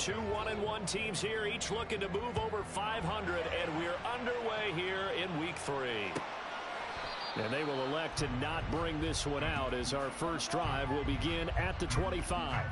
Two 1-1 teams here, each looking to move over 500, and we're underway here in week 3. And they will elect to not bring this one out as our first drive will begin at the 25.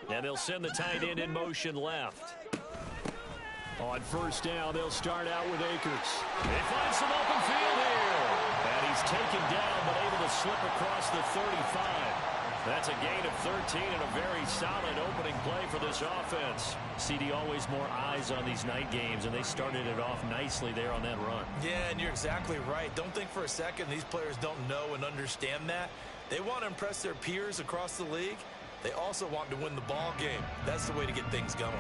And they'll send the tight end in motion left. On first down, they'll start out with Akers. They find some open field here. And he's taken down, but able to slip across the 35. That's a gain of 13 and a very solid opening play for this offense. CD, always more eyes on these night games, and they started it off nicely there on that run. Yeah, and you're exactly right. Don't think for a second these players don't know and understand that. They want to impress their peers across the league. They also want to win the ball game. That's the way to get things going.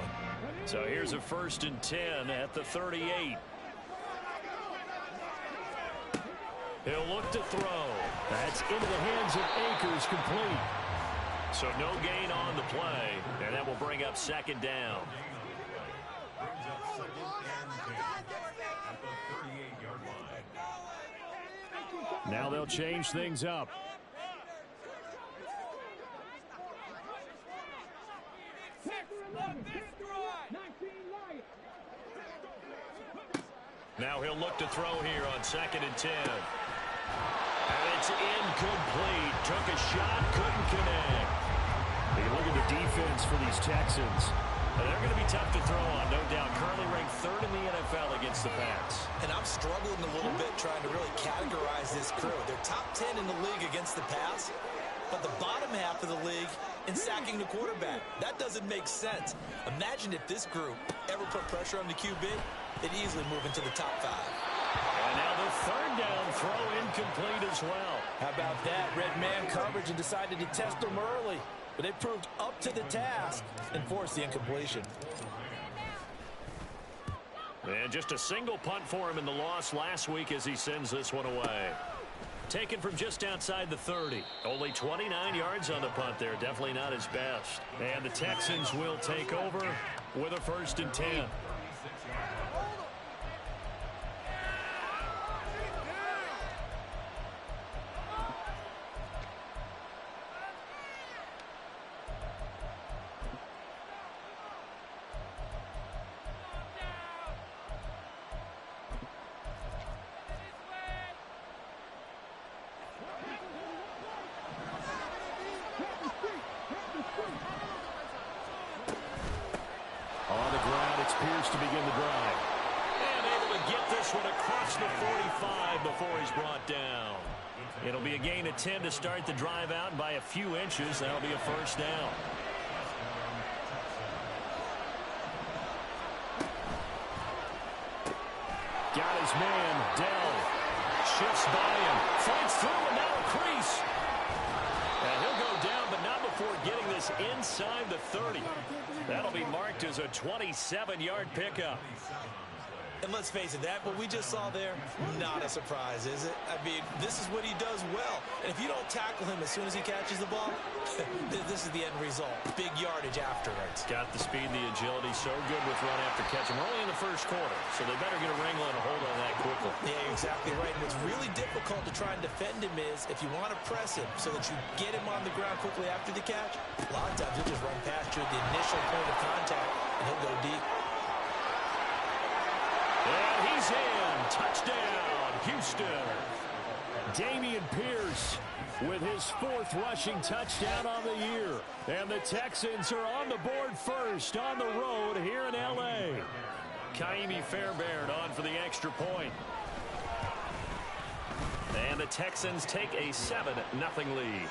So here's a 1st and 10 at the 38. He'll look to throw. That's into the hands of Akers, complete. So no gain on the play, and that will bring up 2nd down. Now they'll change things up. Now he'll look to throw here on 2nd and 10. And it's incomplete. Took a shot, couldn't connect. You look at the defense for these Texans. And they're going to be tough to throw on, no doubt. Currently ranked 3rd in the NFL against the pass. And I'm struggling a little bit trying to really categorize this crew. They're top 10 in the league against the pass, but the bottom half of the league in sacking the quarterback. That doesn't make sense. Imagine if this group ever put pressure on the QB, they'd easily move into the top 5. And now the 3rd down throw incomplete as well. How about that? Red man coverage and decided to test them early. But they proved up to the task and forced the incompletion. And just a single punt for him in the loss last week as he sends this one away. Taken from just outside the 30. Only 29 yards on the punt there. Definitely not his best. And the Texans will take over with a 1st and 10. To begin the drive. And able to get this one across the 45 before he's brought down. It'll be a gain of 10 to start the drive out by a few inches. That'll be a 1st down. Got his man, Dell. Shifts by him. Fights through and now a crease. And he'll go down, but not before getting this inside the 30. That'll be marked as a 27-yard pickup. And let's face it, that what we just saw there, not a surprise, is it? I mean, this is what he does well. And if you don't tackle him as soon as he catches the ball, this is the end result. Big yardage afterwards. Got the speed and the agility, so good with run after catch. We're only in the 1st quarter, so they better get a wrangle and a hold on that quickly. Yeah, you're exactly right. And what's really difficult to try and defend him is if you want to press him so that you get him on the ground quickly after the catch, a lot of times he'll just run past you at the initial point of contact, and he'll go deep. And he's in. Touchdown, Houston. Dameon Pierce with his 4th rushing touchdown on the year. And the Texans are on the board first on the road here in L.A. Kaimi Fairbairn on for the extra point. And the Texans take a 7-0 lead.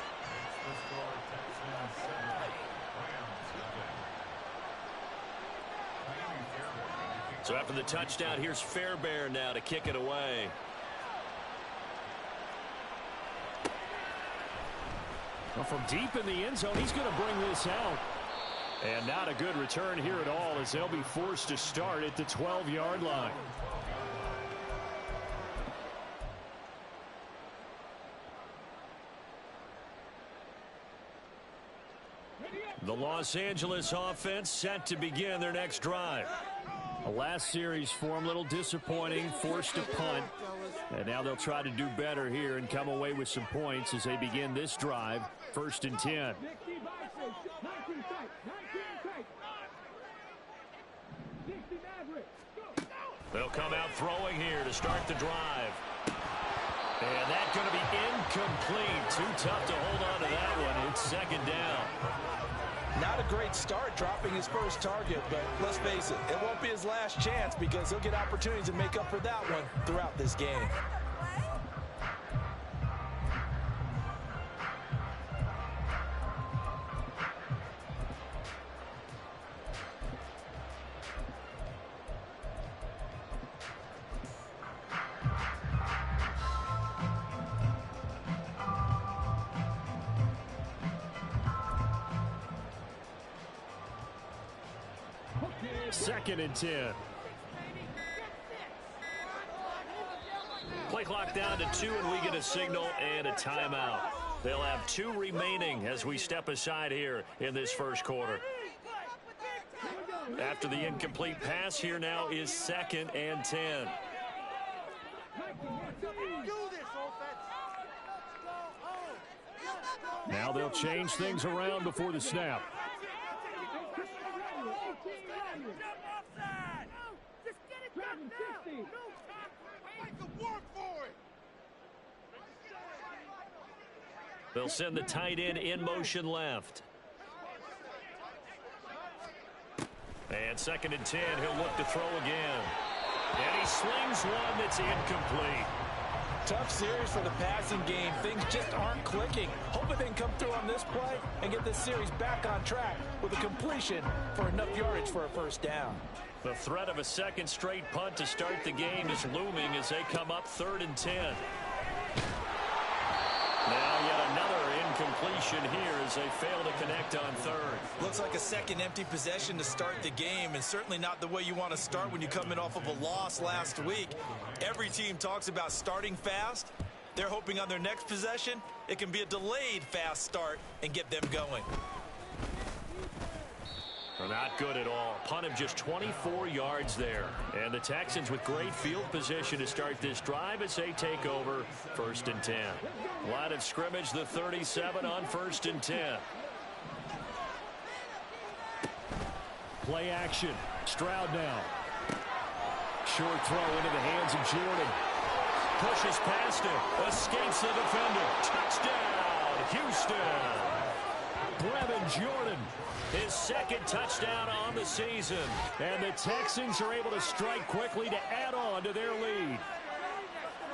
So after the touchdown, here's Fairbairn now to kick it away. Well, from deep in the end zone, he's going to bring this out. And not a good return here at all as they'll be forced to start at the 12-yard line. The Los Angeles offense set to begin their next drive. The last series for them, a little disappointing, forced a punt. And now they'll try to do better here and come away with some points as they begin this drive, 1st and 10. They'll come out throwing here to start the drive. And that's going to be incomplete. Too tough to hold on to that one. It's 2nd down. Not a great start dropping his first target, but let's face it, it won't be his last chance because he'll get opportunities to make up for that one throughout this game. Second and 10. Play clock down to 2, and we get a signal and a timeout. They'll have 2 remaining as we step aside here in this first quarter. After the incomplete pass, here now is 2nd and 10. Now they'll change things around before the snap. They'll send the tight end in motion left. And 2nd and 10, he'll look to throw again. And he slings one that's incomplete. Tough series for the passing game. Things just aren't clicking. Hoping they can come through on this play and get this series back on track with a completion for enough yardage for a first down. The threat of a second straight punt to start the game is looming as they come up 3rd and 10. Now yet another incompletion here as they fail to connect on 3rd. Looks like a second empty possession to start the game, and certainly not the way you want to start when you're coming off of a loss last week. Every team talks about starting fast. They're hoping on their next possession it can be a delayed fast start and get them going. Not good at all. Punt of just 24 yards there. And the Texans with great field position to start this drive as they take over 1st and 10. Line of scrimmage, the 37 on 1st and 10. Play action. Stroud now. Short throw into the hands of Jordan. Pushes past him. Escapes the defender. Touchdown, Houston. Brevin Jordan, his 2nd touchdown on the season. And the Texans are able to strike quickly to add on to their lead.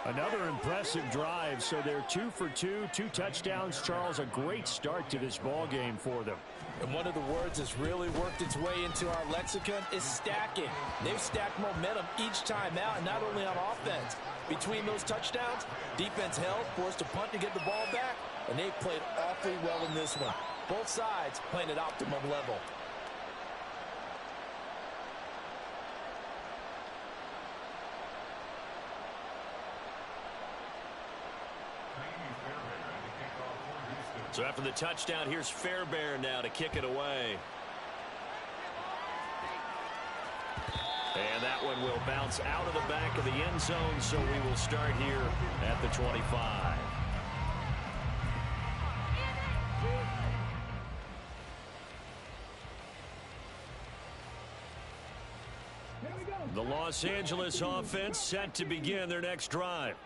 Another impressive drive, so they're 2 for 2, 2 touchdowns. Charles, a great start to this ball game for them. And one of the words that's really worked its way into our lexicon is stacking. They've stacked momentum each time out, and not only on offense. Between those touchdowns, defense held, forced a punt to get the ball back, and they played awfully well in this one. Both sides playing at optimum level. So after the touchdown, here's Fairbairn now to kick it away. And that one will bounce out of the back of the end zone, so we will start here at the 25. The Los Angeles offense set to begin their next drive.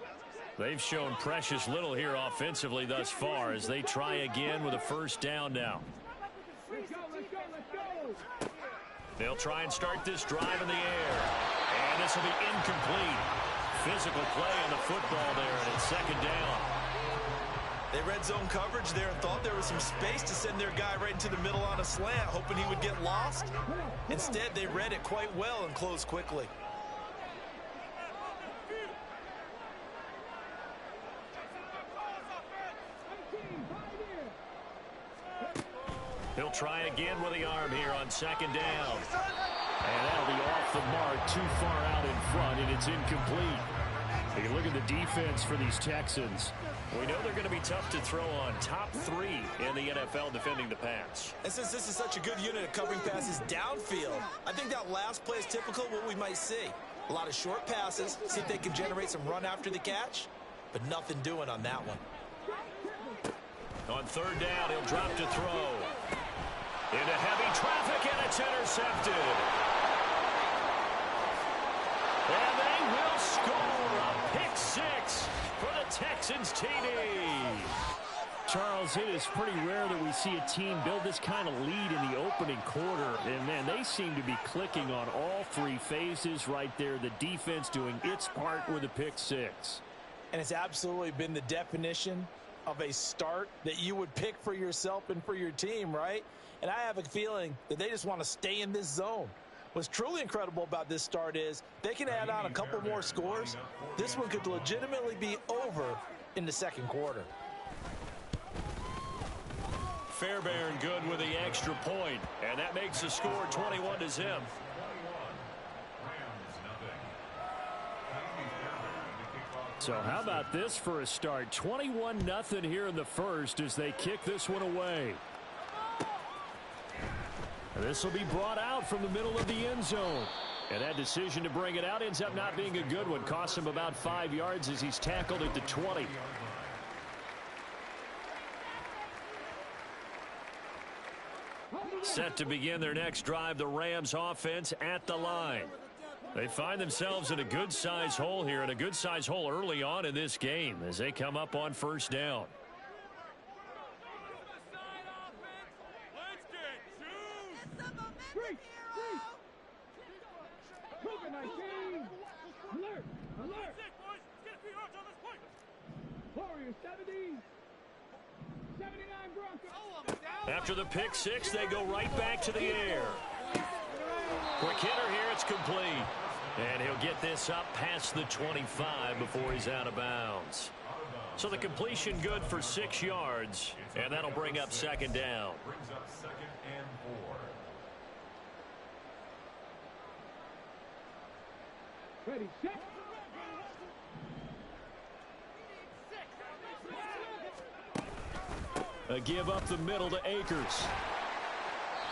They've shown precious little here offensively thus far as they try again with a 1st down now. They'll try and start this drive in the air. And this will be incomplete. Physical play on the football there, and it's 2nd down. They red zone coverage there and thought there was some space to send their guy right into the middle on a slant, hoping he would get lost. Instead, they read it quite well and closed quickly. He'll try again with the arm here on 2nd down. And that'll be off the mark, too far out in front, and it's incomplete. You look at the defense for these Texans. We know they're going to be tough to throw on. Top 3 in the NFL defending the pass. And since this is such a good unit of covering passes downfield, I think that last play is typical of what we might see. A lot of short passes, see if they can generate some run after the catch, but nothing doing on that one. On third down, he'll drop to throw. Into heavy traffic, and it's intercepted. And they will score a pick 6 for the Texans TD. Charles, it is pretty rare that we see a team build this kind of lead in the opening quarter. And, man, they seem to be clicking on all 3 phases right there. The defense doing its part with a pick 6. And it's absolutely been the definition of a start that you would pick for yourself and for your team, right? And I have a feeling that they just want to stay in this zone. What's truly incredible about this start is they can add on a couple more scores. This one could legitimately be over in the second quarter. Fairbairn good with the extra point, and that makes the score 21-0. So how about this for a start? 21-0 here in the first as they kick this one away. This will be brought out from the middle of the end zone. And that decision to bring it out ends up not being a good one. Costs him about 5 yards as he's tackled at the 20. Set to begin their next drive, the Rams offense at the line. They find themselves in a good-sized hole here, and a good-sized hole early on in this game as they come up on first down. After the pick 6, they go right back to the air. Quick hitter here, it's complete. And he'll get this up past the 25 before he's out of bounds. So the completion good for 6 yards, and that'll bring up second down. Ready, set. A give up the middle to Akers.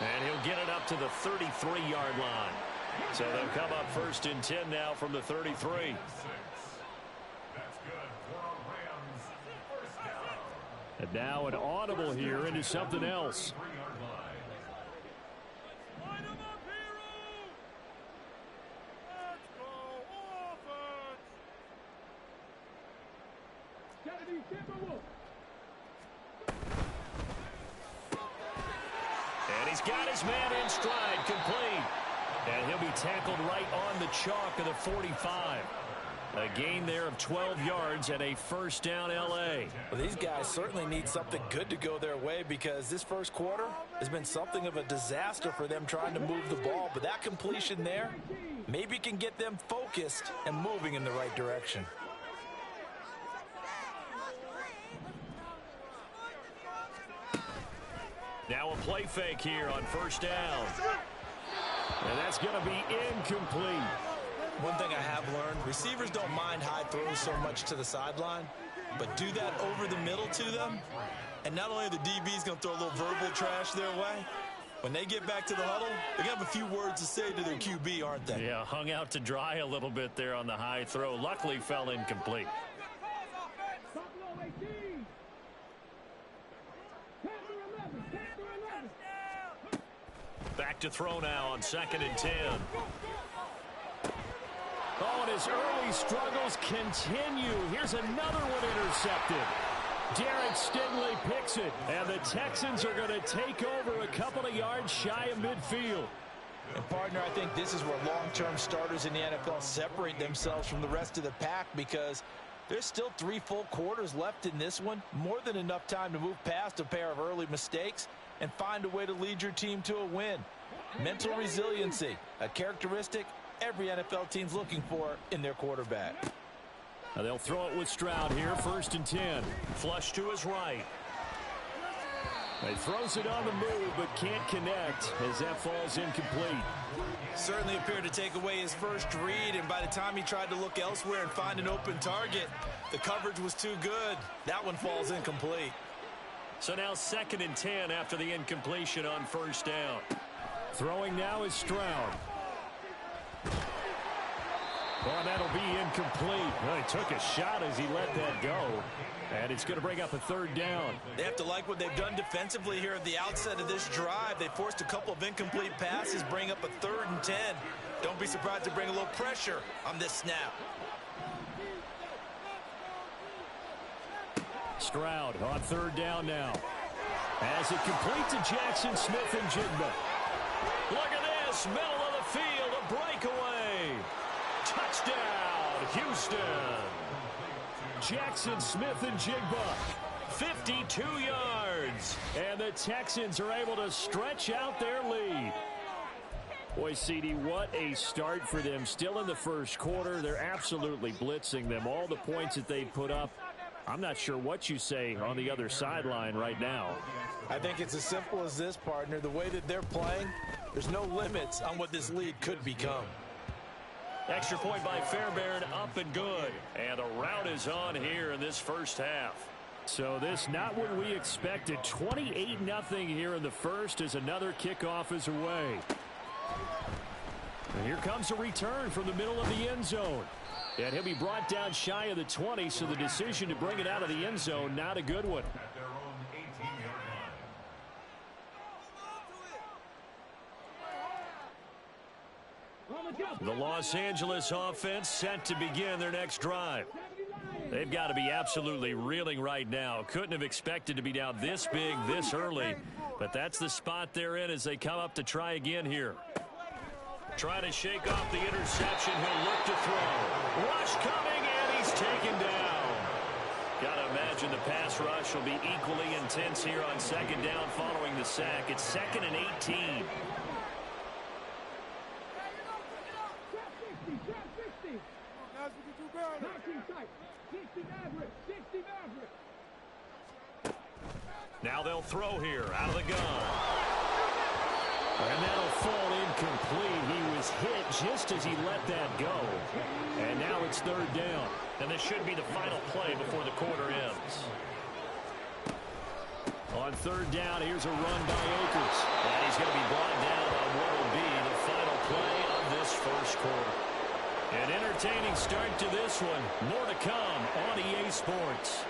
And he'll get it up to the 33-yard line. So they'll come up first and 10 now from the 33. And now an audible here into something else. And he's got his man in stride, complete. And he'll be tackled right on the chalk of the 45. A gain there of 12 yards and a first down L.A. Well, these guys certainly need something good to go their way because this first quarter has been something of a disaster for them trying to move the ball. But that completion there maybe can get them focused and moving in the right direction. Now a play fake here on first down. And that's going to be incomplete. One thing I have learned, receivers don't mind high throws so much to the sideline, but do that over the middle to them, and not only are the DBs going to throw a little verbal trash their way, when they get back to the huddle, they're going to have a few words to say to their QB, aren't they? Yeah, hung out to dry a little bit there on the high throw. Luckily fell incomplete. Back to throw now on 2nd and 10. Oh, and his early struggles continue. Here's another one intercepted. Derek Stingley picks it, and the Texans are going to take over a couple of yards shy of midfield. And, partner, I think this is where long-term starters in the NFL separate themselves from the rest of the pack because there's still 3 full quarters left in this one. More than enough time to move past a pair of early mistakes and find a way to lead your team to a win. Mental resiliency, a characteristic every NFL team's looking for in their quarterback. Now they'll throw it with Stroud here, 1st and 10. Flush to his right. He throws it on the move, but can't connect as that falls incomplete. Certainly appeared to take away his first read, and by the time he tried to look elsewhere and find an open target, the coverage was too good. That one falls incomplete. So now 2nd and 10 after the incompletion on first down. Throwing now is Stroud. Well, that'll be incomplete. Well, he took a shot as he let that go. And it's going to bring up a 3rd down. They have to like what they've done defensively here at the outset of this drive. They forced a couple of incomplete passes, bring up a 3rd and 10. Don't be surprised to bring a little pressure on this snap. Stroud on 3rd down now. As it complete to Jackson Smith and Jigba. Look at this, middle of the field, a breakaway. Touchdown, Houston. Jackson Smith and Jigba. 52 yards. And the Texans are able to stretch out their lead. Boy, CD, what a start for them. Still in the first quarter. They're absolutely blitzing them. All the points that they put up. I'm not sure what you say on the other sideline right now. I think it's as simple as this, partner. The way that they're playing, there's no limits on what this lead could become. Extra point by Fairbairn, up and good. And the route is on here in this first half. So this not what we expected. 28-0 here in the first as another kickoff is away. And here comes a return from the middle of the end zone. And he'll be brought down shy of the 20, so the decision to bring it out of the end zone, not a good one. The Los Angeles offense set to begin their next drive. They've got to be absolutely reeling right now. Couldn't have expected to be down this big, this early. But that's the spot they're in as they come up to try again here. Trying to shake off the interception. He'll look to throw. Rush coming, and he's taken down. Got to imagine the pass rush will be equally intense here on 2nd down following the sack. It's 2nd and 18. Now they'll throw here out of the gun. And that'll fall incomplete. He was hit just as he let that go. And now it's 3rd down. And this should be the final play before the quarter ends. On 3rd down, here's a run by Akers. And he's going to be brought down on what will be the final play of this first quarter. An entertaining start to this one. More to come on EA Sports.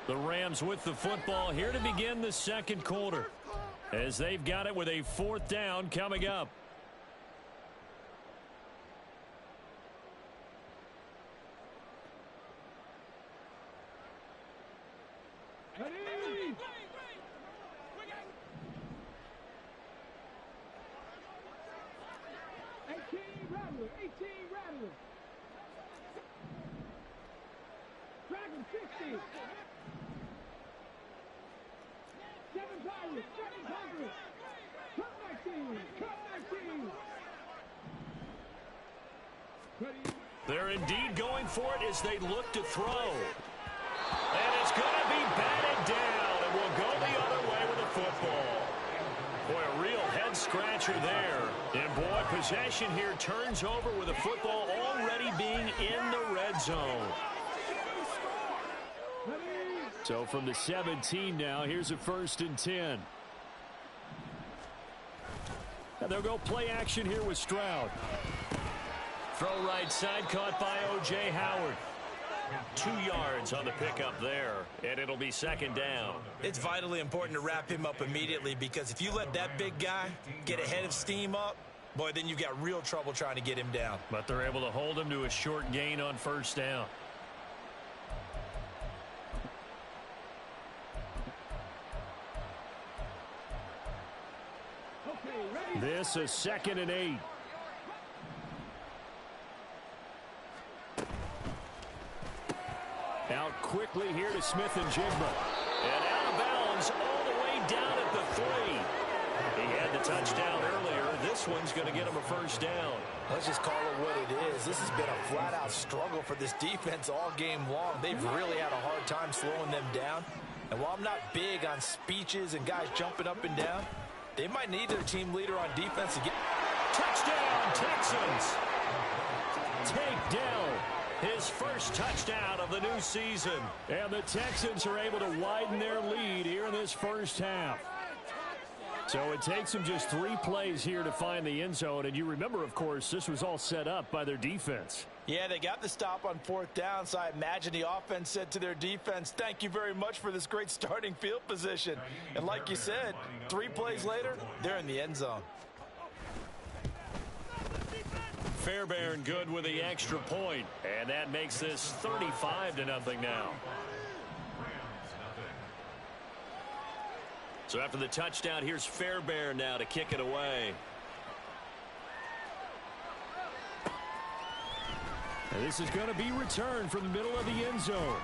The Rams with the football here to begin the second quarter, as they've got it with a 4th down coming up. They're indeed going for it as they look to throw. And it's going to be batted down, and will go the other way with the football. Boy, a real head-scratcher there. And, boy, possession here turns over with the football already being in the red zone. So from the 17 now, here's a 1st and 10. And they'll go play action here with Stroud. Throw right side, caught by O.J. Howard. 2 yards on the pickup there, and it'll be 2nd down. It's vitally important to wrap him up immediately, because if you let that big guy get a head of steam up, boy, then you've got real trouble trying to get him down. But they're able to hold him to a short gain on 1st down. This is 2nd and 8. Out quickly here to Smith and Jigba. And out of bounds all the way down at the 3. He had the touchdown earlier. This one's going to get him a first down. Let's just call it what it is. This has been a flat-out struggle for this defense all game long. They've really had a hard time slowing them down. And while I'm not big on speeches and guys jumping up and down, they might need their team leader on defense to get... Touchdown, Texans! Take down his first touchdown of the new season. And the Texans are able to widen their lead here in this first half. So it takes them just 3 plays here to find the end zone. And you remember, of course, this was all set up by their defense. Yeah, they got the stop on 4th down, so I imagine the offense said to their defense, thank you very much for this great starting field position. And like you said, 3 plays later, they're in the end zone. Fairbairn good with the extra point, and that makes this 35-0 now. So after the touchdown, here's Fairbairn now to kick it away. And this is going to be returned from the middle of the end zone.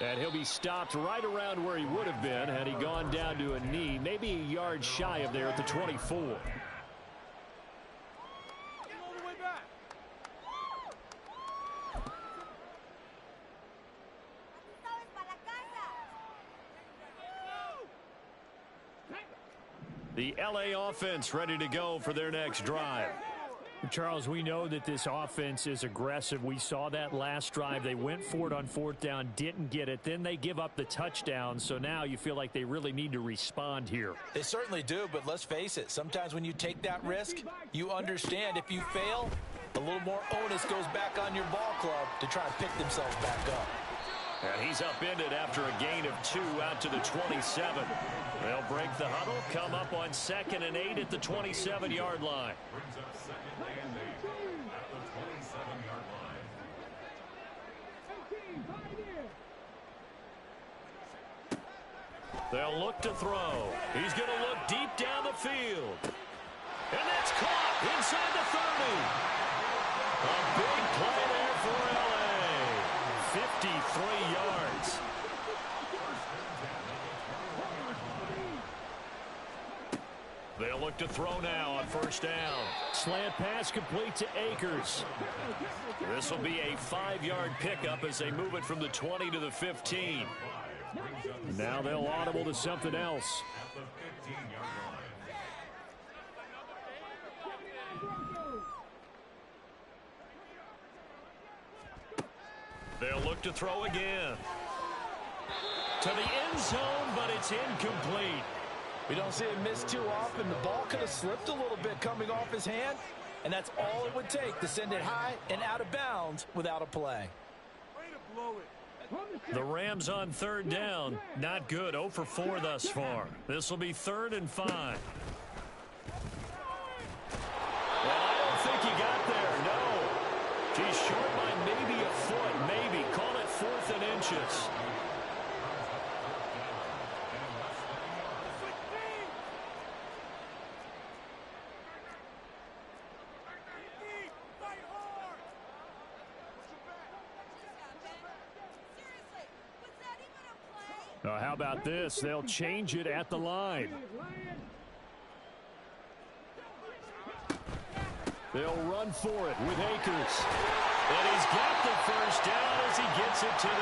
And he'll be stopped right around where he would have been had he gone down to a knee, maybe a yard shy of there at the 24. The LA offense ready to go for their next drive. Charles, we know that this offense is aggressive. We saw that last drive. They went for it on 4th down, didn't get it. Then they give up the touchdown. So now you feel like they really need to respond here. They certainly do, but let's face it. Sometimes when you take that risk, you understand if you fail, a little more onus goes back on your ball club to try and pick themselves back up. And he's upended after a gain of 2 out to the 27. They'll break the huddle, come up on 2nd and 8 at the 27-yard line. They'll look to throw. He's going to look deep down the field. And that's caught inside the 30. A big play there for LA. 53 yards. They'll look to throw now on 1st down. Slant pass complete to Akers. This will be a 5-yard pickup as they move it from the 20 to the 15. Now they'll audible to something else. They'll look to throw again. To the end zone, but it's incomplete. We don't see him miss too often. The ball could have slipped a little bit coming off his hand, and that's all it would take to send it high and out of bounds without a play. The Rams on 3rd down. Not good. 0 for 4 thus far. This will be 3rd and 5. Well, I don't think he got there, no. He's short by maybe a foot, maybe. Call it 4th and inches. Now, how about this? They'll change it at the line. They'll run for it with Akers. And he's got the first down as he gets it to the 8.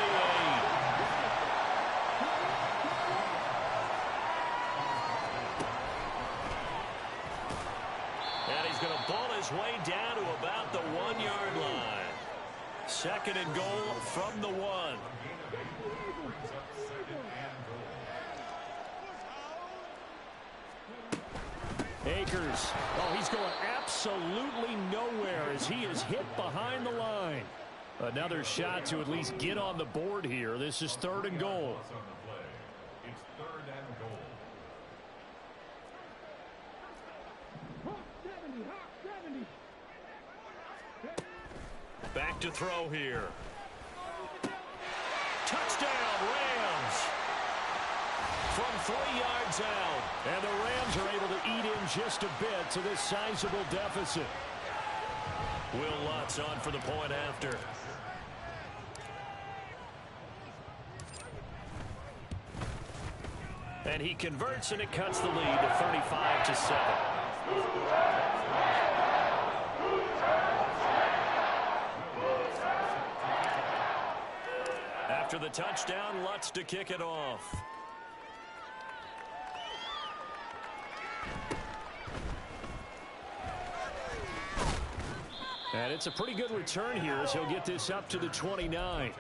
And he's going to ball his way down to about the 1-yard line. 2nd and goal from the 1. Akers. Oh, he's going absolutely nowhere as he is hit behind the line. Another shot to at least get on the board here. This is 3rd and goal. It's 3rd and goal. Back to throw here. Touchdown, Rams. From 3 yards out. And the Rams are able to eat in just a bit to this sizable deficit. Will Lutz on for the point after. And he converts, and it cuts the lead to 35-7. After the touchdown, Lutz to kick it off. And it's a pretty good return here as he'll get this up to the 29.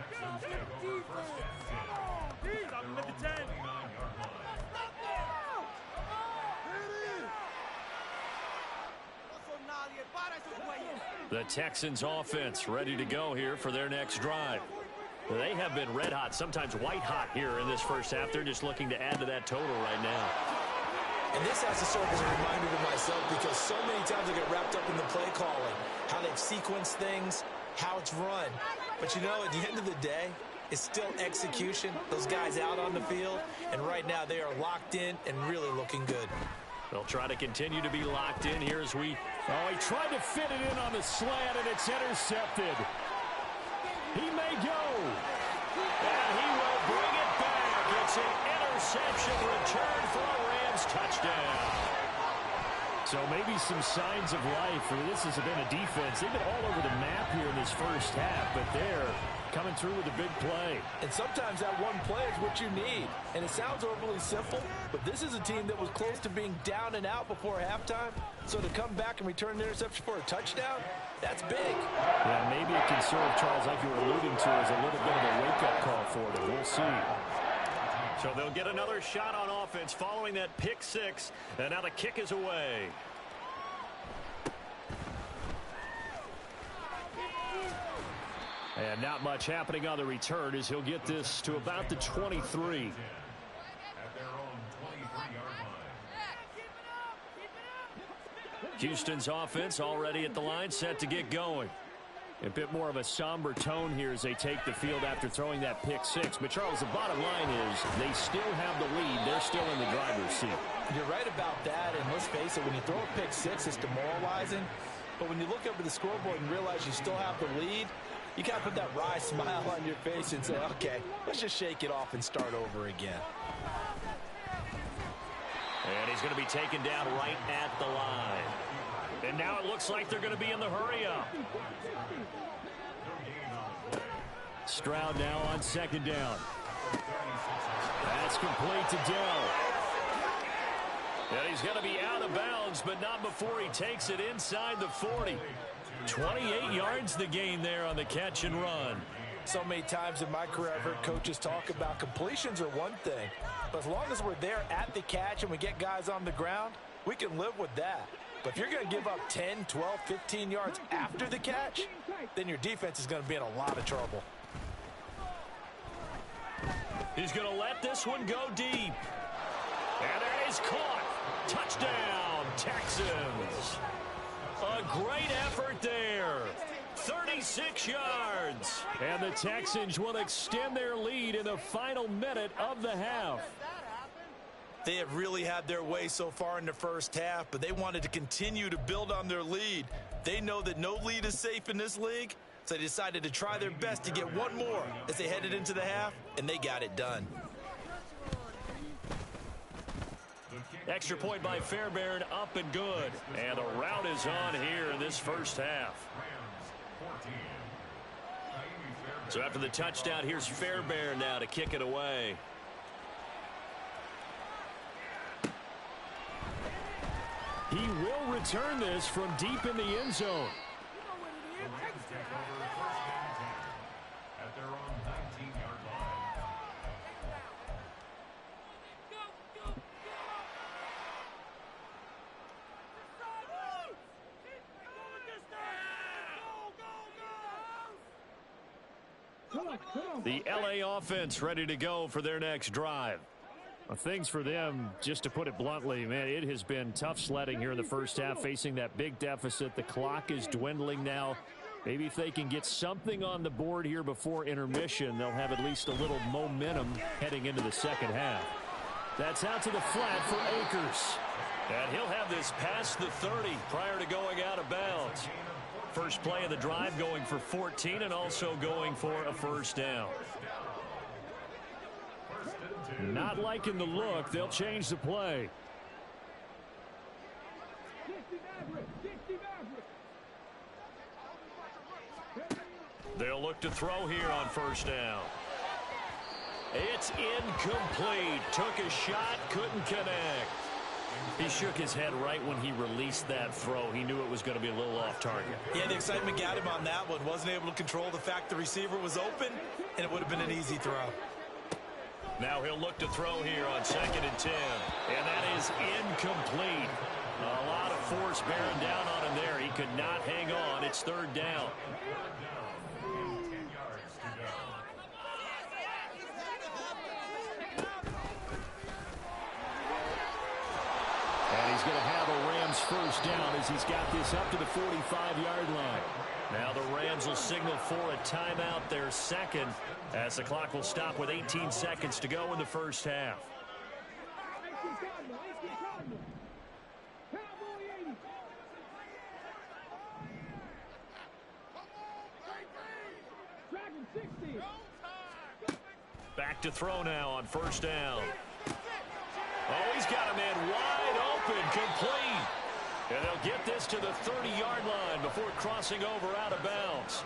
The Texans offense ready to go here for their next drive. They have been red hot, sometimes white hot here in this first half. They're just looking to add to that total right now. And this has to serve as a reminder to myself because so many times I get wrapped up in the play calling, how they've sequenced things, how it's run. But you know, at the end of the day, it's still execution. Those guys out on the field, and right now they are locked in and really looking good. They'll try to continue to be locked in here as we... Oh, he tried to fit it in on the slant, and it's intercepted. He may go. And he will bring it back. It's an interception return for a Rams touchdown. So maybe some signs of life. This has been a defense. They've been all over the map here in this first half, but they're coming through with a big play. And sometimes that one play is what you need. And it sounds overly simple, but this is a team that was close to being down and out before halftime. So to come back and return the interception for a touchdown, that's big. Yeah, maybe it can serve, Charles, like you were alluding to, as a little bit of a wake-up call for them. We'll see. So they'll get another shot on offense following that pick six. And now the kick is away. And not much happening on the return as he'll get this to about the 23. At their own 23-yard line. Houston's offense already at the line, set to get going. A bit more of a somber tone here as they take the field after throwing that pick six. But, Charles, the bottom line is they still have the lead. They're still in the driver's seat. You're right about that, and let's face it, when you throw a pick six, it's demoralizing. But when you look up at the scoreboard and realize you still have the lead, you got to put that wry smile on your face and say, okay, let's just shake it off and start over again. And he's going to be taken down right at the line. And now it looks like they're going to be in the hurry-up. Stroud now on second down. That's complete to Dell. And he's going to be out of bounds, but not before he takes it inside the 40. 28 yards the gain there on the catch and run. So many times in my career I've heard coaches talk about completions are one thing, but as long as we're there at the catch and we get guys on the ground, we can live with that. But if you're going to give up 10, 12, 15 yards after the catch, then your defense is going to be in a lot of trouble. He's going to let this one go deep. And that is caught. Touchdown, Texans. A great effort there. 36 yards. And the Texans will extend their lead in the final minute of the half. They have really had their way so far in the first half, but they wanted to continue to build on their lead. They know that no lead is safe in this league, so they decided to try their best to get one more as they headed into the half, and they got it done. Extra point by Fairbairn, up and good. And the route is on here in this first half. So after the touchdown, here's Fairbairn now to kick it away. He will return this from deep in the end zone. At their own 19-yard line. The LA offense ready to go for their next drive. Well, things for them, just to put it bluntly, man, it has been tough sledding here in the first half, facing that big deficit. The clock is dwindling now. Maybe if they can get something on the board here before intermission, they'll have at least a little momentum heading into the second half. That's out to the flat for Akers. And he'll have this past the 30 prior to going out of bounds. First play of the drive going for 14 and also going for a first down. First and 10. Not liking the look. They'll change the play. They'll look to throw here on first down. It's incomplete. Took a shot, couldn't connect. He shook his head right when he released that throw. He knew it was going to be a little off target. Yeah, the excitement got him on that one. Wasn't able to control the fact the receiver was open, and it would have been an easy throw. Now he'll look to throw here on 2nd and 10. And that is incomplete. A lot of force bearing down on him there. He could not hang on. It's 3rd down. And he's going to have a Rams first down as he's got this up to the 45-yard line. Now the Rams will signal for a timeout, their second, as the clock will stop with 18 seconds to go in the first half. Back to throw now on first down. Oh, he's got a man wide open, complete. And they'll get this to the 30-yard line before crossing over out of bounds.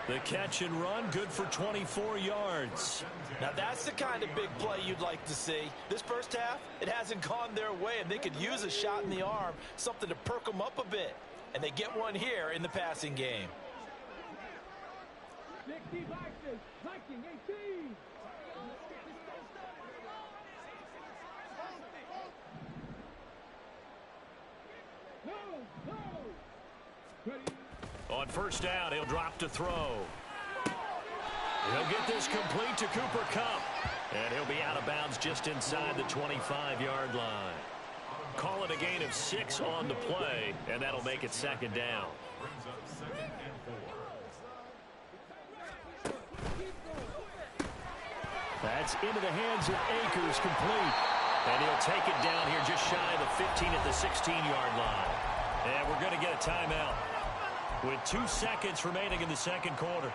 The catch and run, good for 24 yards. Now that's the kind of big play you'd like to see. This first half, it hasn't gone their way, and they could use a shot in the arm, something to perk them up a bit. And they get one here in the passing game. 60 boxes, Viking 18. On first down, he'll drop to throw. He'll get this complete to Cooper Kupp. And he'll be out of bounds just inside the 25-yard line. Call it a gain of 6 on the play, and that'll make it 2nd down. That's into the hands of Akers, complete. And he'll take it down here just shy of the 15 at the 16-yard line. And we're going to get a timeout with 2 seconds remaining in the second quarter.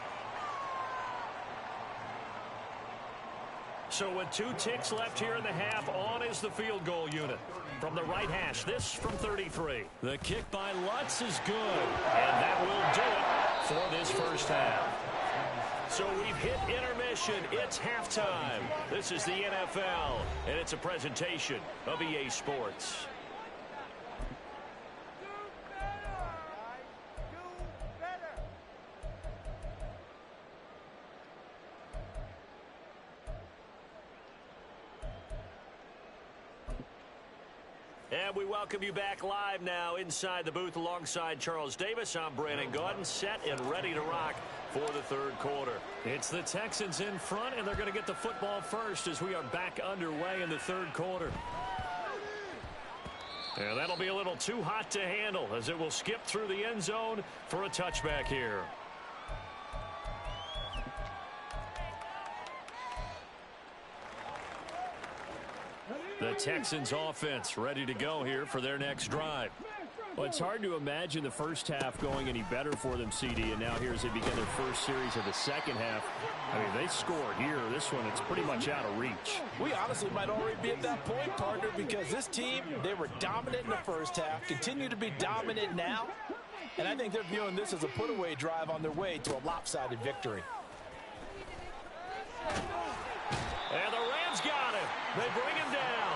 So with 2 ticks left here in the half, on is the field goal unit. From the right hash, this from 33. The kick by Lutz is good. And that will do it for this first half. So we've hit intermission. It's halftime. This is the NFL, and it's a presentation of EA Sports. And we welcome you back live now inside the booth alongside Charles Davis. I'm Brandon Gaudin, set and ready to rock for the third quarter. It's the Texans in front, and they're going to get the football first as we are back underway in the third quarter. And that'll be a little too hot to handle as it will skip through the end zone for a touchback here. The Texans offense ready to go here for their next drive. Well, it's hard to imagine the first half going any better for them, CD, and now here as they begin their first series of the second half. I mean, they scored here. This one, it's pretty much out of reach. We honestly might already be at that point, partner, because this team, they were dominant in the first half, continue to be dominant now, and I think they're viewing this as a put-away drive on their way to a lopsided victory. And the Rams got him. They bring him down.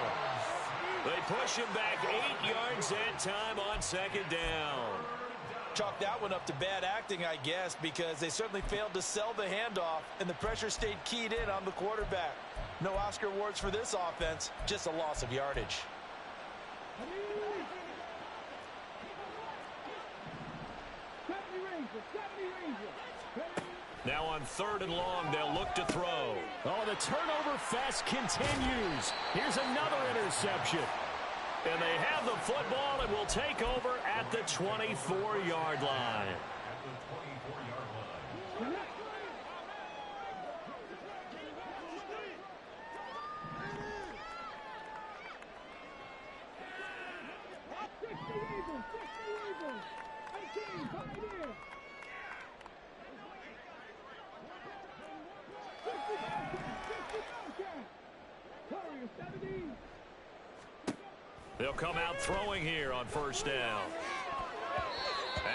They push him back 8 yards that time on second down. Chalk that one up to bad acting, I guess, because they certainly failed to sell the handoff, and the pressure stayed keyed in on the quarterback. No Oscar awards for this offense, just a loss of yardage. Now on 3rd and long, they'll look to throw. Oh, the turnover fest continues. Here's another interception. And they have the football and will take over at the 24-yard line. They'll come out throwing here on first down.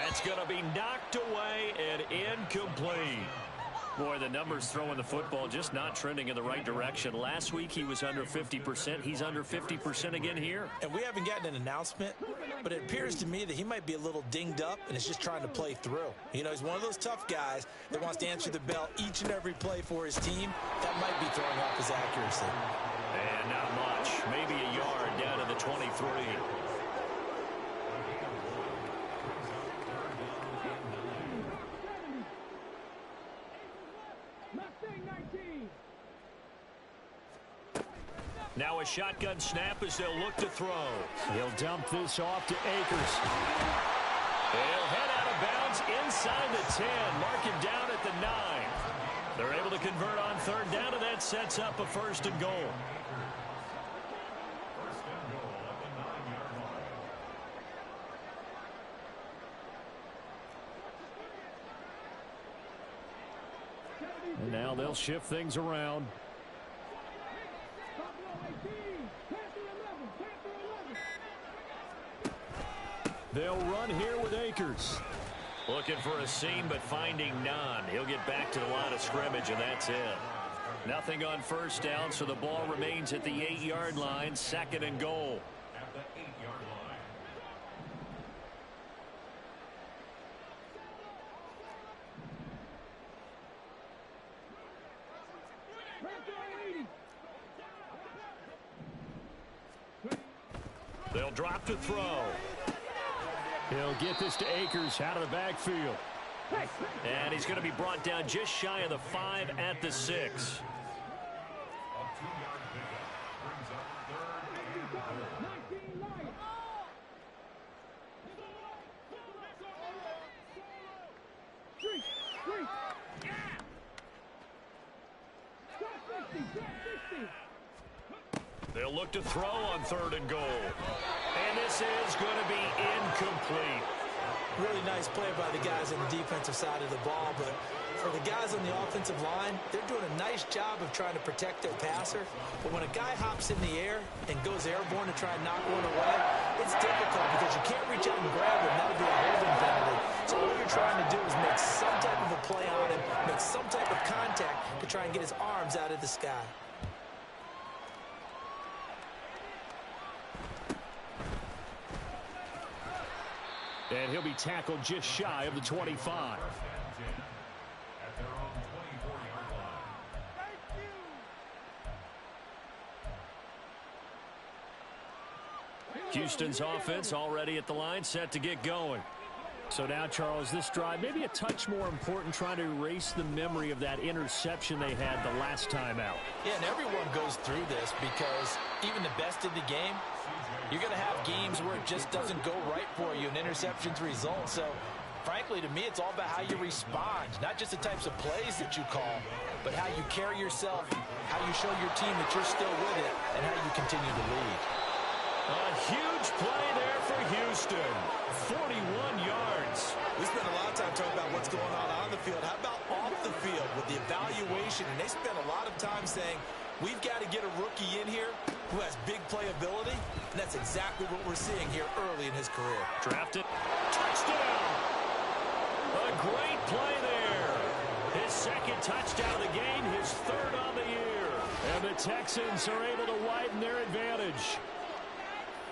That's going to be knocked away and incomplete. Boy, the numbers throwing the football just not trending in the right direction. Last week he was under 50%. He's under 50% again here. And we haven't gotten an announcement, but it appears to me that he might be a little dinged up and is just trying to play through. You know, he's one of those tough guys that wants to answer the bell each and every play for his team. That might be throwing off his accuracy. And not much. Maybe a yard down to the 23. Now a shotgun snap as they'll look to throw. He'll dump this off to Akers. He'll head out of bounds inside the 10. Mark him down at the 9. They're able to convert on third down, and that sets up a first and goal. And now they'll shift things around. They'll run here with Akers. Looking for a seam, but finding none. He'll get back to the line of scrimmage, and that's it. Nothing on first down, so the ball remains at the 8-yard line, second and goal. At the 8-yard line. They'll drop to throw. He'll get this to Akers out of the backfield. And he's going to be brought down just shy of the 5 at the 6. A 2-yard pickup brings up third and goal. They'll look to throw on third and goal. And this is going to be incomplete. Really nice play by the guys on the defensive side of the ball, but for the guys on the offensive line, they're doing a nice job of trying to protect their passer. But when a guy hops in the air and goes airborne to try and knock one away, it's difficult because you can't reach out and grab him. That would be a holding penalty. So all you're trying to do is make some type of a play on him, make some type of contact to try and get his arms out of the sky. And he'll be tackled just shy of the 25. First and 10 at their own 24-yard line. Houston's offense already at the line, set to get going. So now, Charles, this drive maybe a touch more important, trying to erase the memory of that interception they had the last time out. Yeah, and everyone goes through this because even the best in the game, you're going to have games where it just doesn't go right for you and interceptions result. So, frankly, to me, it's all about how you respond, not just the types of plays that you call, but how you carry yourself, how you show your team that you're still with it, and how you continue to lead. A huge play there for Houston. 41 yards. We spent a lot of time talking about what's going on the field. How about off the field with the evaluation? And they spent a lot of time saying, we've got to get a rookie in here who has big playability, and that's exactly what we're seeing here early in his career. Drafted. Touchdown. A great play there. His second touchdown of the game, his third on the year. And the Texans are able to widen their advantage.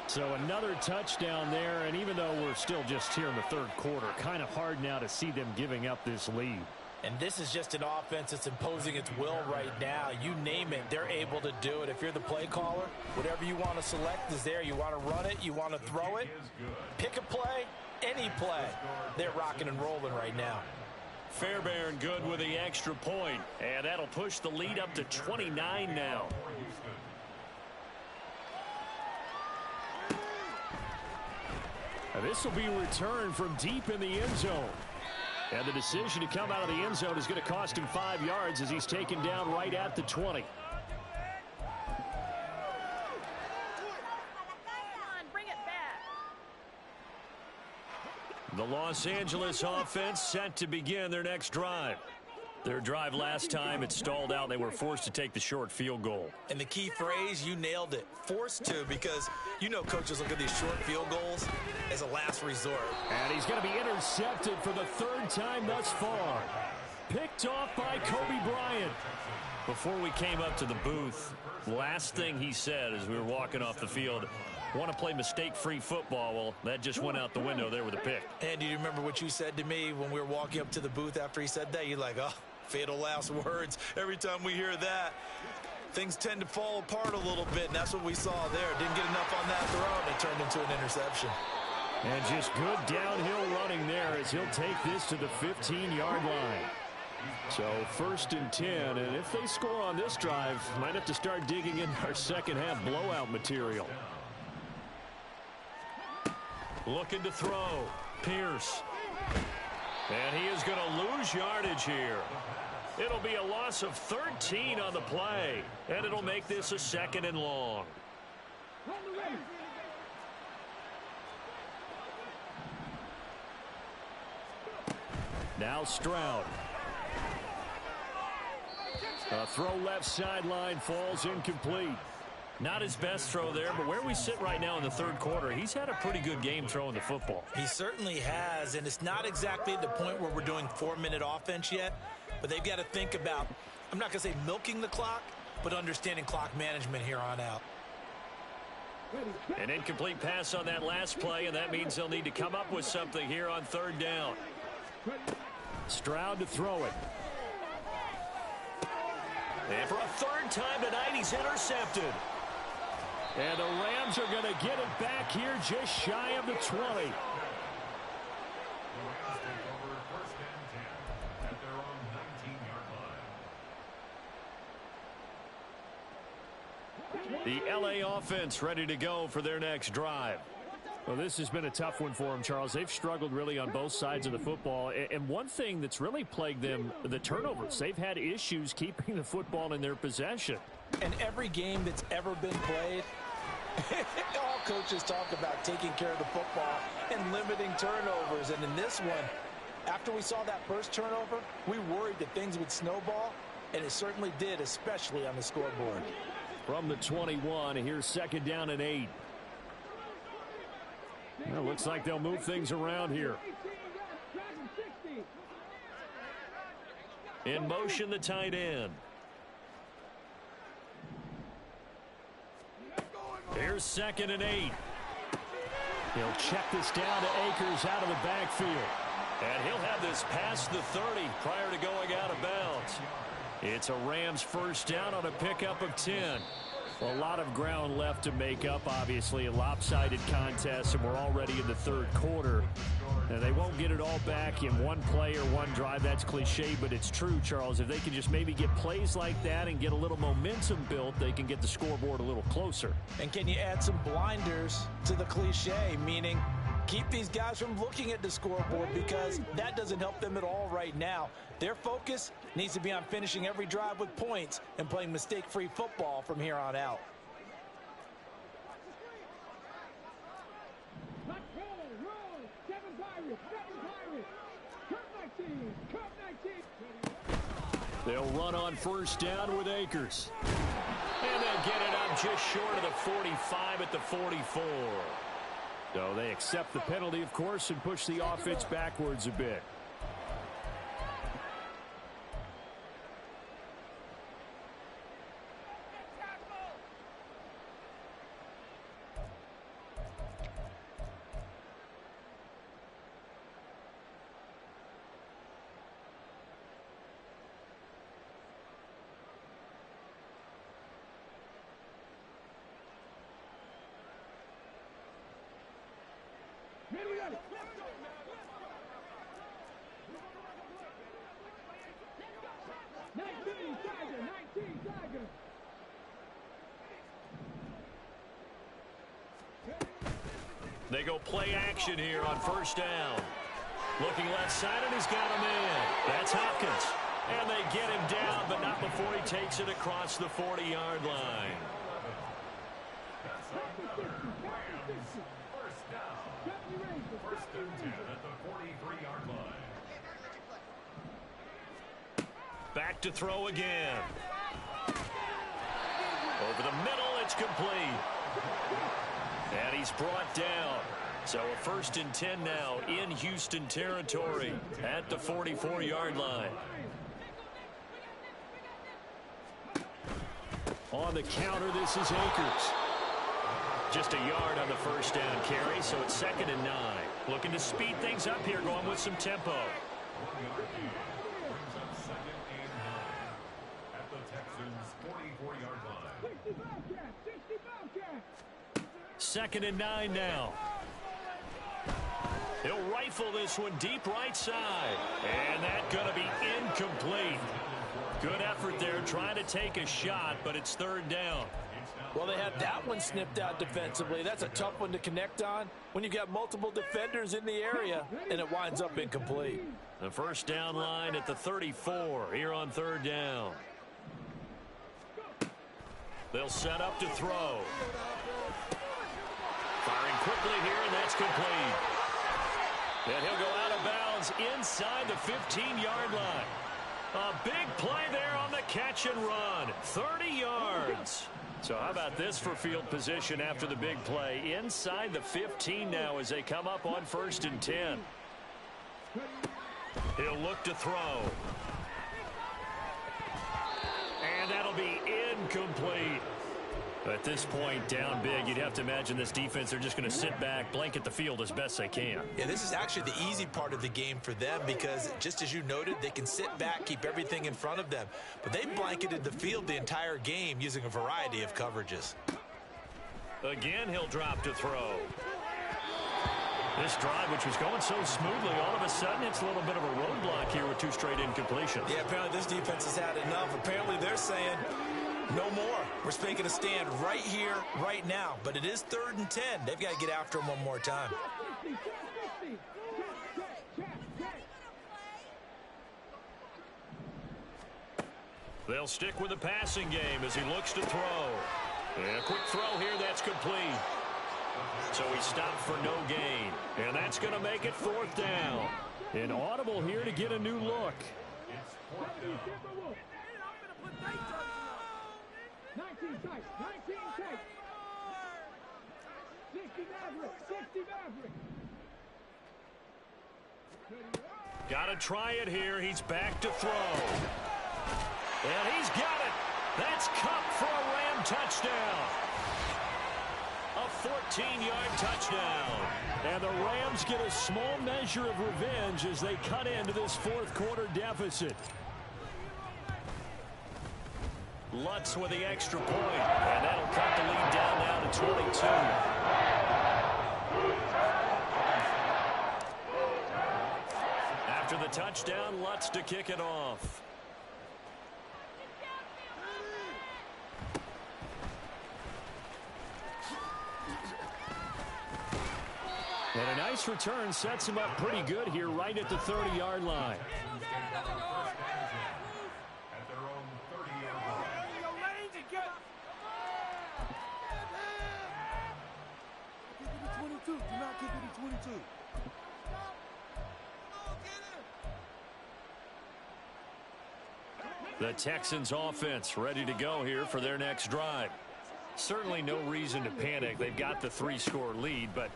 So another touchdown there, and even though we're still just here in the third quarter, kind of hard now to see them giving up this lead. And this is just an offense that's imposing its will right now. You name it, they're able to do it. If you're the play caller, whatever you want to select is there. You want to run it, you want to throw it, pick a play, any play. They're rocking and rolling right now. Fairbairn good with the extra point, and that'll push the lead up to 29 now. Now this will be returned from deep in the end zone. And the decision to come out of the end zone is going to cost him 5 yards as he's taken down right at the 20. The Los Angeles offense set to begin their next drive. Their drive last time, it stalled out. They were forced to take the short field goal. And the key phrase, you nailed it, forced to, because you know coaches look at these short field goals as a last resort. And he's going to be intercepted for the third time thus far. Picked off by Kobe Bryant. Before we came up to the booth, last thing he said as we were walking off the field, want to play mistake-free football. Well, that just went out the window there with a pick. And do you remember what you said to me when we were walking up to the booth after he said that? You're like, oh, fatal last words. Every time we hear that, things tend to fall apart a little bit, and that's what we saw there. Didn't get enough on that throw, and it turned into an interception. And just good downhill running there as he'll take this to the 15-yard line. So 1st and 10, and if they score on this drive, might have to start digging in our second half blowout material. Looking to throw. Pierce. And he is going to lose yardage here. It'll be a loss of 13 on the play, and it'll make this a 2nd and long. Now Stroud. A throw left sideline, falls incomplete. Not his best throw there, but where we sit right now in the 3rd quarter, he's had a pretty good game throwing the football. He certainly has, and it's not exactly at the point where we're doing 4-minute offense yet, but they've got to think about, I'm not going to say milking the clock, but understanding clock management here on out. An incomplete pass on that last play, and that means they'll need to come up with something here on 3rd down. Stroud to throw it. And for a 3rd time tonight, he's intercepted. And the Rams are going to get it back here just shy of the 20. The LA offense ready to go for their next drive. Well, this has been a tough one for them, Charles. They've struggled really on both sides of the football. And one thing that's really plagued them, the turnovers. They've had issues keeping the football in their possession. And every game that's ever been played, all coaches talk about taking care of the football and limiting turnovers. And in this one, after we saw that first turnover, we worried that things would snowball, and it certainly did, especially on the scoreboard. From the 21, here's 2nd down and 8. Well, looks like they'll move things around here. In motion, the tight end. Here's 2nd and 8. He'll check this down to Akers out of the backfield. And he'll have this past the 30 prior to going out of bounds. It's a Rams 1st down on a pickup of 10. A lot of ground left to make up, obviously. A lopsided contest, and we're already in the 3rd quarter. And they won't get it all back in one play or one drive. That's cliche, but it's true, Charles. If they can just maybe get plays like that and get a little momentum built, they can get the scoreboard a little closer. And can you add some blinders to the cliche, meaning keep these guys from looking at the scoreboard, because that doesn't help them at all right now. Their focus needs to be on finishing every drive with points and playing mistake-free football from here on out. They'll run on 1st down with Akers. And they'll get it up just short of the 45 at the 44. So they accept the penalty, of course, and push the offense backwards a bit. They go play action here on 1st down. Looking left side, and he's got him in. That's Hopkins. And they get him down, but not before he takes it across the 40-yard line. Back to throw again. Over the middle, it's complete. And he's brought down. So a 1st and 10 now in Houston territory at the 44-yard line. On the counter, this is Akers. Just a yard on the 1st down carry, so it's 2nd and 9. Looking to speed things up here, going with some tempo. At the Texans' 44-yard line. 2nd and 9 now. He'll rifle this one deep right side. And that's going to be incomplete. Good effort there trying to take a shot, but it's 3rd down. Well, they had that one snipped out defensively. That's a tough one to connect on when you've got multiple defenders in the area, and it winds up incomplete. The 1st down line at the 34 here on 3rd down. They'll set up to throw. Firing quickly here, and that's complete. And he'll go out of bounds inside the 15-yard line. A big play there on the catch and run. 30 yards. So how about this for field position after the big play? Inside the 15 now as they come up on 1st and 10. He'll look to throw. And that'll be incomplete. At this point, down big, you'd have to imagine this defense, they're just going to sit back, blanket the field as best they can. Yeah, this is actually the easy part of the game for them because, just as you noted, they can sit back, keep everything in front of them. But they blanketed the field the entire game using a variety of coverages. Again, he'll drop to throw. This drive, which was going so smoothly, all of a sudden it's a little bit of a roadblock here with 2 straight incompletions. Yeah, apparently this defense has had enough. Apparently they're saying, no more. We're making a stand right here, right now. But it is 3rd and 10. They've got to get after him one more time. They'll stick with the passing game as he looks to throw. And a quick throw here, that's complete. So he stopped for no gain. And that's going to make it 4th down. An audible here to get a new look. 19 tight, 19 tight. 60 Maverick, 60 Maverick. Got to try it here. He's back to throw. And he's got it. That's Cup for a Ram touchdown. A 14-yard touchdown. And the Rams get a small measure of revenge as they cut into this 4th quarter deficit. Lutz with the extra point, and that'll cut the lead down now to 22. After the touchdown, Lutz to kick it off. And a nice return sets him up pretty good here right at the 30-yard line. The Texans offense ready to go here for their next drive. Certainly no reason to panic. They've got the 3-score lead, but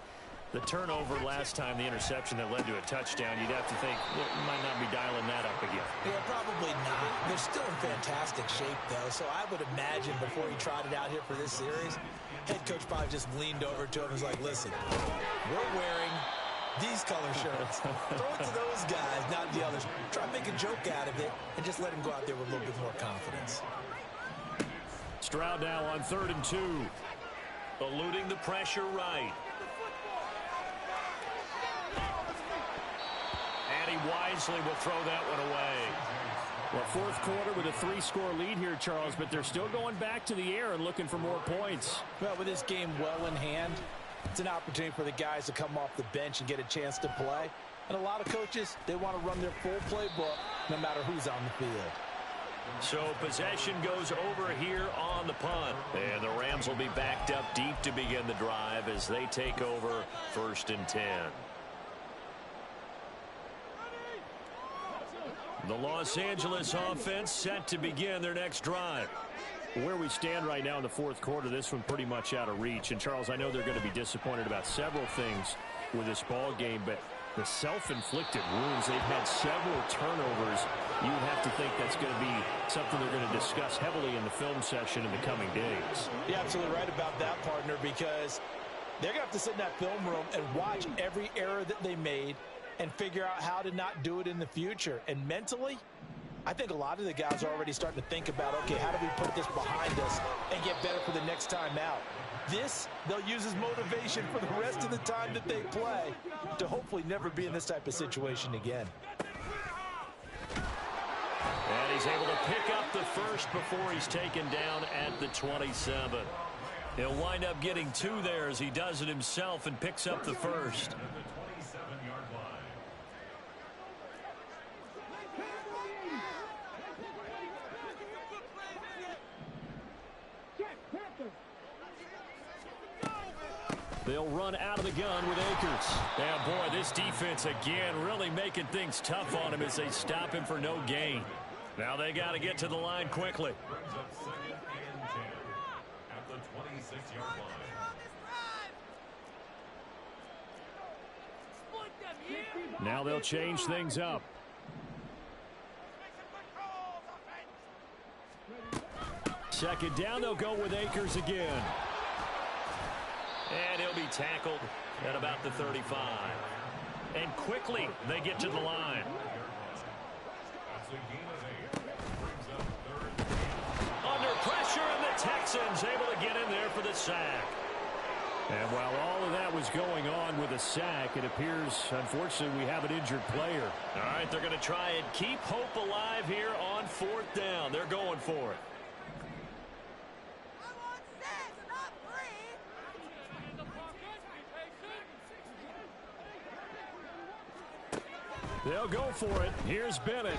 the turnover last time, the interception that led to a touchdown, you'd have to think, well, might not be dialing that up again. Yeah, probably not. They're still in fantastic shape, though, so I would imagine before he trotted out here for this series, head coach probably just leaned over to him and was like, listen, we're wearing these color shirts. Throw it to those guys, not the others. Try to make a joke out of it and just let him go out there with a little bit more confidence. Stroud now on 3rd and 2. Eluding the pressure right. And he wisely will throw that one away. Well, 4th quarter with a 3-score lead here, Charles, but they're still going back to the air and looking for more points. Well, with this game well in hand, it's an opportunity for the guys to come off the bench and get a chance to play. And a lot of coaches, they want to run their full playbook no matter who's on the field. So possession goes over here on the punt. And the Rams will be backed up deep to begin the drive as they take over 1st and 10. The Los Angeles offense set to begin their next drive. Where we stand right now in the fourth quarter, this one pretty much out of reach. And, Charles, I know they're going to be disappointed about several things with this ball game, but the self-inflicted wounds, they've had several turnovers. You would have to think that's going to be something they're going to discuss heavily in the film session in the coming days. You're absolutely right about that, partner, because they're going to have to sit in that film room and watch every error that they made and figure out how to not do it in the future. And mentally, I think a lot of the guys are already starting to think about, okay, how do we put this behind us and get better for the next time out? This, they'll use as motivation for the rest of the time that they play to hopefully never be in this type of situation again. And he's able to pick up the first before he's taken down at the 27. He'll wind up getting 2 there as he does it himself and picks up the first. They'll run out of the gun with Akers. And, boy, this defense, again, really making things tough on him as they stop him for no gain. Now they got to get to the line quickly. Brings up 2nd and 10 at the 26-yard line. Now they'll change things up. Second down, they'll go with Akers again. And he'll be tackled at about the 35. And quickly they get to the line. Under pressure, and the Texans able to get in there for the sack. And while all of that was going on with a sack, it appears, unfortunately, we have an injured player. All right, they're going to try and keep hope alive here on 4th down. They're going for it. They'll go for it. Here's Bennett.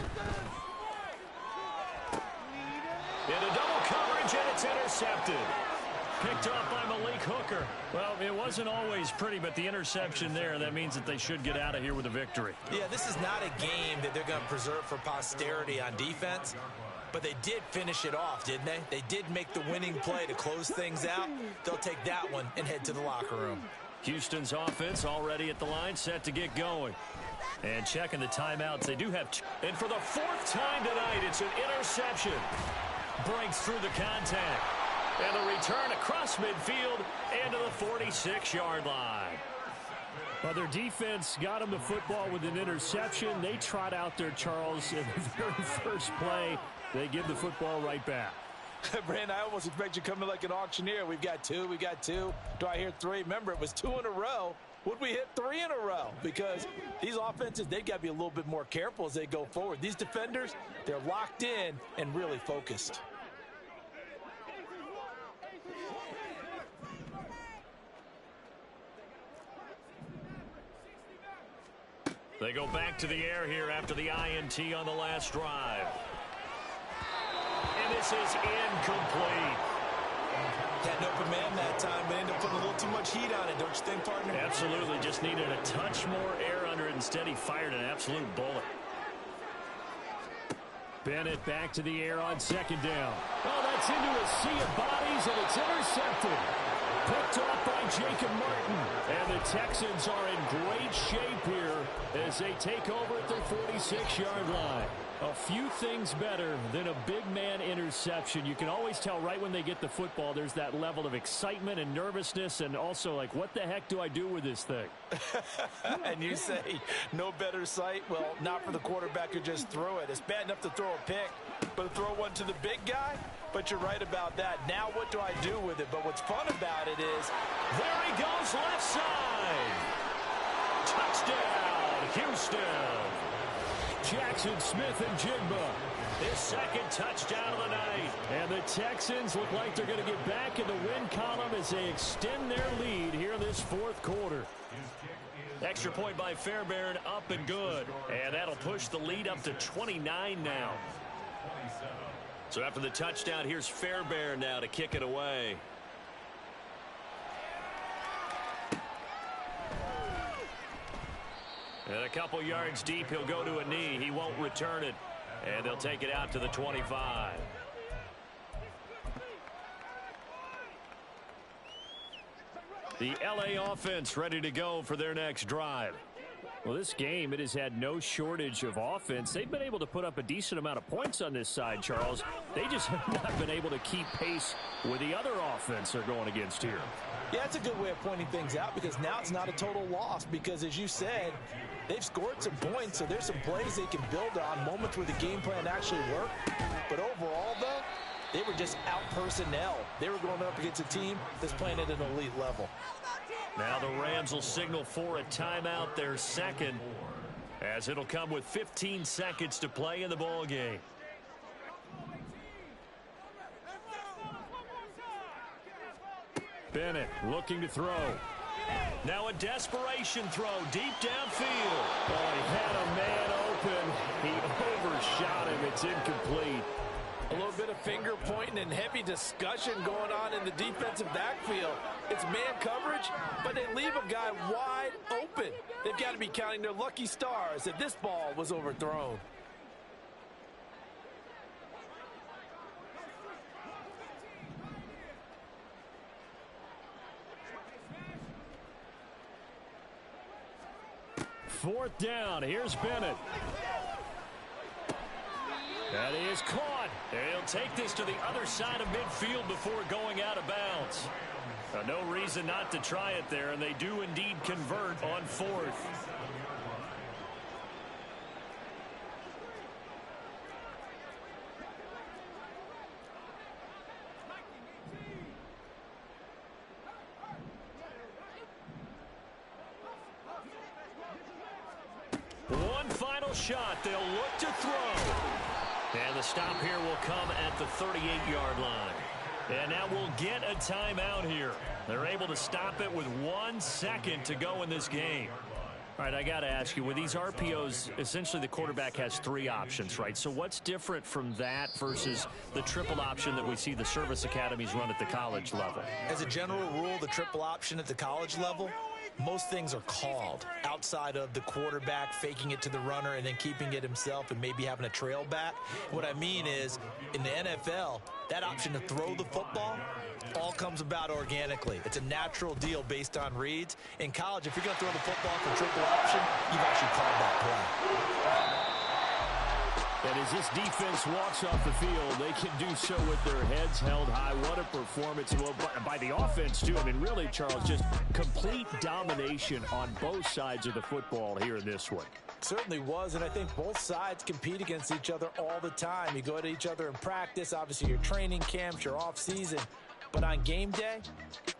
Into double coverage, and it's intercepted. Picked off by Malik Hooker. Well, it wasn't always pretty, but the interception there, that means that they should get out of here with a victory. Yeah, this is not a game that they're going to preserve for posterity on defense, but they did finish it off, didn't they? They did make the winning play to close things out. They'll take that one and head to the locker room. Houston's offense already at the line, set to get going. And checking the timeouts, they do have. And for the 4th time tonight, it's an interception. Breaks through the contact. And the return across midfield into the 46-yard line. Well, their defense got them the football with an interception. They trot out there, Charles, in the very first play. They give the football right back. Brandon, I almost expect you coming like an auctioneer. We've got 2, we got 2. Do I hear 3? Remember, it was 2 in a row. Would we hit 3 in a row? Because these offenses, they've got to be a little bit more careful as they go forward. These defenders, they're locked in and really focused. They go back to the air here after the INT on the last drive. And this is incomplete. Had an open man that time, but ended up putting a little too much heat on it, don't you think, partner? Absolutely. Just needed a touch more air under it. Instead, he fired an absolute bullet. Bennett back to the air on 2nd down. Oh, that's into a sea of bodies, and it's intercepted. Picked off by Jacob Martin. And the Texans are in great shape here as they take over at their 46-yard line. A few things better than a big man interception. You can always tell right when they get the football, there's that level of excitement and nervousness, and also like, what the heck do I do with this thing? And you say no better sight? Well, not for the quarterback who just threw it. It's bad enough to throw a pick, but to throw one to the big guy? But you're right about that. Now what do I do with it? But what's fun about it is, there he goes left side. Touchdown, Houston. Jackson Smith and Jigba. His 2nd touchdown of the night. And the Texans look like they're going to get back in the win column as they extend their lead here in this 4th quarter. Extra point by Fairbairn, up and good. And that'll push the lead up to 29 now. So after the touchdown, here's Fairbairn now to kick it away. And a couple yards deep, he'll go to a knee. He won't return it. And they'll take it out to the 25. The LA offense ready to go for their next drive. Well, this game, it has had no shortage of offense. They've been able to put up a decent amount of points on this side, Charles. They just have not been able to keep pace with the other offense they're going against here. Yeah, that's a good way of pointing things out, because now it's not a total loss, because as you said, they've scored some points, so there's some plays they can build on, moments where the game plan actually worked. But overall, though, they were just out personnel. They were going up against a team that's playing at an elite level. Now the Rams will signal for a timeout, their second, as it'll come with 15 seconds to play in the ball game. Bennett looking to throw. Now a desperation throw deep downfield. Oh, he had a man open. He overshot him. It's incomplete. A little bit of finger pointing and heavy discussion going on in the defensive backfield. It's man coverage, but they leave a guy wide open. They've got to be counting their lucky stars that this ball was overthrown. Fourth down. Here's Bennett. That is caught. They'll take this to the other side of midfield before going out of bounds. No reason not to try it there, and they do indeed convert on fourth. One final shot. They'll look to throw. And the stop here will come at the 38-yard line. And now we'll get a timeout here. They're able to stop it with 1 second to go in this game. All right, I got to ask you, with these RPOs, essentially the quarterback has 3 options, right? So what's different from that versus the triple option that we see the service academies run at the college level? As a general rule, the triple option at the college level, most things are called outside of the quarterback faking it to the runner and then keeping it himself and maybe having a trail back. What I mean is, in the NFL, that option to throw the football all comes about organically. It's a natural deal based on reads. In college, if you're going to throw the football for triple option, you've actually called that play. And as this defense walks off the field, they can do so with their heads held high. What a performance. Well, by the offense, too. I mean, really, Charles, just complete domination on both sides of the football here in this one. Certainly was, and I think both sides compete against each other all the time. You go at each other in practice, obviously your training camps, your off-season. But on game day,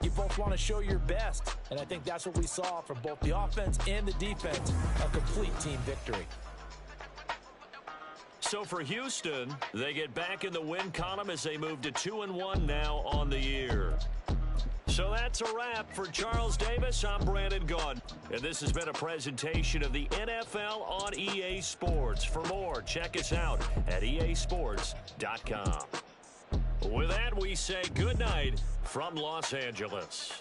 you both want to show your best. And I think that's what we saw from both the offense and the defense, a complete team victory. So for Houston, they get back in the win column as they move to 2-1 now on the year. So that's a wrap for Charles Davis. I'm Brandon Gunn, and this has been a presentation of the NFL on EA Sports. For more, check us out at easports.com. With that, we say good night from Los Angeles.